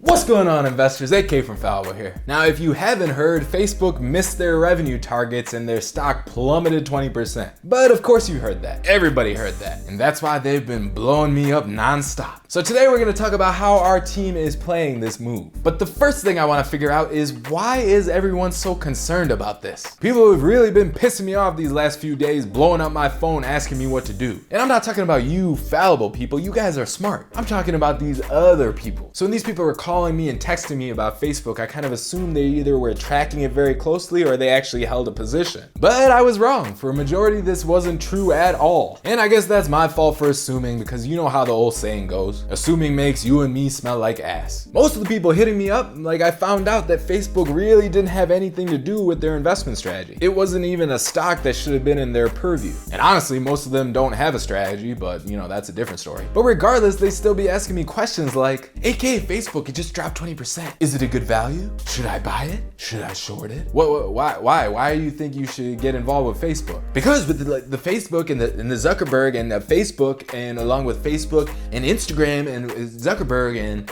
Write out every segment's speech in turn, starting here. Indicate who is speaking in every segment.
Speaker 1: What's going on, investors? AK from Fallible here. Now, if you haven't heard, Facebook missed their revenue targets and their stock plummeted 20%. But of course you heard that. Everybody heard that. And that's why they've been blowing me up nonstop. So today we're going to talk about how our team is playing this move. But the first thing I want to figure out is, why is everyone so concerned about this? People have really been pissing me off these last few days, blowing up my phone asking me what to do. And I'm not talking about you fallible people, you guys are smart. I'm talking about these other people. So when these people were calling me and texting me about Facebook, I kind of assumed they either were tracking it very closely or they actually held a position. But I was wrong. For a majority, this wasn't true at all. And I guess that's my fault for assuming, because you know how the old saying goes, assuming makes you and me smell like ass. Most of the people hitting me up, I found out that Facebook really didn't have anything to do with their investment strategy. It wasn't even a stock that should have been in their purview. And honestly, most of them don't have a strategy, but that's a different story. But regardless, they still be asking me questions like, AK, Facebook, it just dropped 20%. Is it a good value? Should I buy it? Should I short it? Why do you think you should get involved with Facebook? Because with the Facebook and the Zuckerberg and Facebook, and along with Facebook and Instagram and Zuckerberg and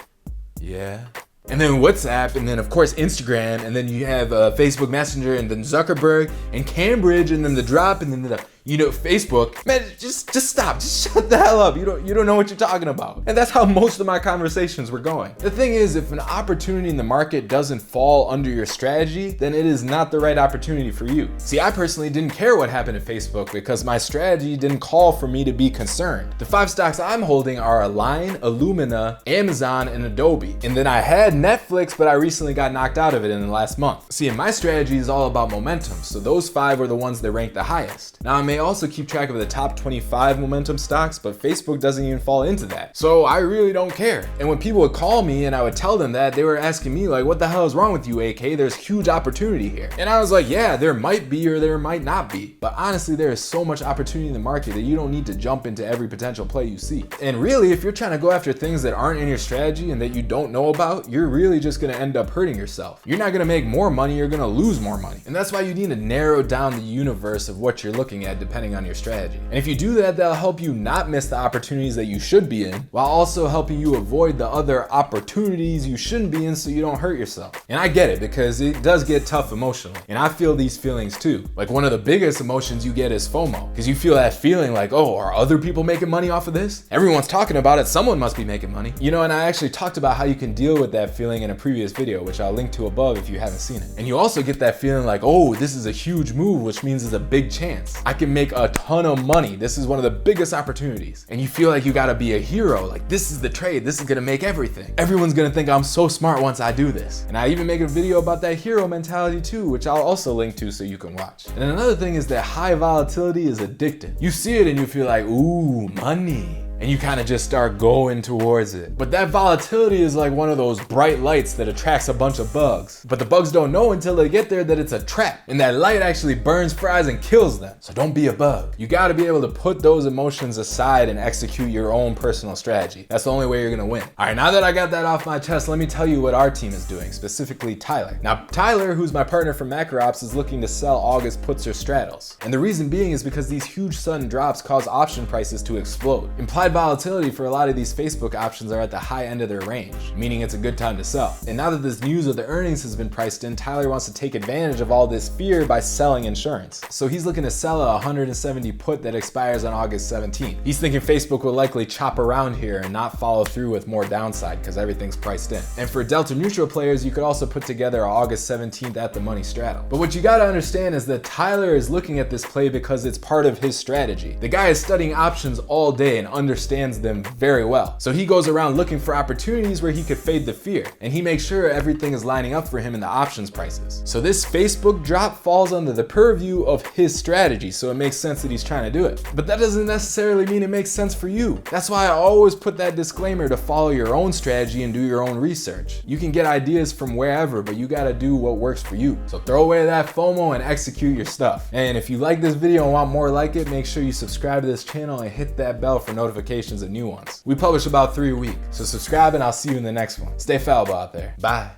Speaker 1: and then WhatsApp, and then of course Instagram, and then you have Facebook Messenger, and then Zuckerberg and Cambridge, and then the drop, and then Facebook. Man, just stop. Just shut the hell up. You don't know what you're talking about. And that's how most of my conversations were going. The thing is, if an opportunity in the market doesn't fall under your strategy, then it is not the right opportunity for you. See, I personally didn't care what happened at Facebook because my strategy didn't call for me to be concerned. The 5 stocks I'm holding are Align, Illumina, Amazon, and Adobe. And then I had Netflix, but I recently got knocked out of it in the last month. See, and my strategy is all about momentum. So those 5 were the ones that ranked the highest. Now, I may also keep track of the top 25 momentum stocks, but Facebook doesn't even fall into that. So I really don't care. And when people would call me and I would tell them that, they were asking me like, what the hell is wrong with you, AK? There's huge opportunity here. And I was like, yeah, there might be or there might not be. But honestly, there is so much opportunity in the market that you don't need to jump into every potential play you see. And really, if you're trying to go after things that aren't in your strategy and that you don't know about, you're really just gonna end up hurting yourself. You're not gonna make more money, you're gonna lose more money. And that's why you need to narrow down the universe of what you're looking at depending on your strategy. And if you do that, that'll help you not miss the opportunities that you should be in, while also helping you avoid the other opportunities you shouldn't be in so you don't hurt yourself. And I get it, because it does get tough emotionally. And I feel these feelings too. Like, one of the biggest emotions you get is FOMO, because you feel that feeling like, oh, are other people making money off of this? Everyone's talking about it, someone must be making money. And I actually talked about how you can deal with that feeling in a previous video, which I'll link to above if you haven't seen it. And you also get that feeling like, oh, this is a huge move, which means it's a big chance. I can make a ton of money. This is one of the biggest opportunities. And you feel like you gotta be a hero. Like, this is the trade. This is gonna make everything. Everyone's gonna think I'm so smart once I do this. And I even make a video about that hero mentality too, which I'll also link to so you can watch. And another thing is that high volatility is addictive. You see it and you feel like, ooh, money. And you kind of just start going towards it. But that volatility is like one of those bright lights that attracts a bunch of bugs. But the bugs don't know until they get there that it's a trap. And that light actually burns fries and kills them. So don't be a bug. You gotta be able to put those emotions aside and execute your own personal strategy. That's the only way you're gonna win. All right, now that I got that off my chest, let me tell you what our team is doing, specifically Tyler. Now, Tyler, who's my partner from Macro Ops, is looking to sell August puts or straddles. And the reason being is because these huge sudden drops cause option prices to explode. Implied volatility for a lot of these Facebook options are at the high end of their range, meaning it's a good time to sell. And now that this news of the earnings has been priced in, Tyler wants to take advantage of all this fear by selling insurance. So he's looking to sell a 170 put that expires on August 17th. He's thinking Facebook will likely chop around here and not follow through with more downside because everything's priced in. And for delta neutral players, you could also put together a August 17th at the money straddle. But what you gotta understand is that Tyler is looking at this play because it's part of his strategy. The guy is studying options all day and understands them very well. So he goes around looking for opportunities where he could fade the fear, and he makes sure everything is lining up for him in the options prices. So this Facebook drop falls under the purview of his strategy, so it makes sense that he's trying to do it. But that doesn't necessarily mean it makes sense for you. That's why I always put that disclaimer to follow your own strategy and do your own research. You can get ideas from wherever, but you gotta do what works for you. So throw away that FOMO and execute your stuff. And if you like this video and want more like it, make sure you subscribe to this channel and hit that bell for notifications of new ones. We publish about 3 a week, so subscribe and I'll see you in the next one. Stay fallible out there. Bye.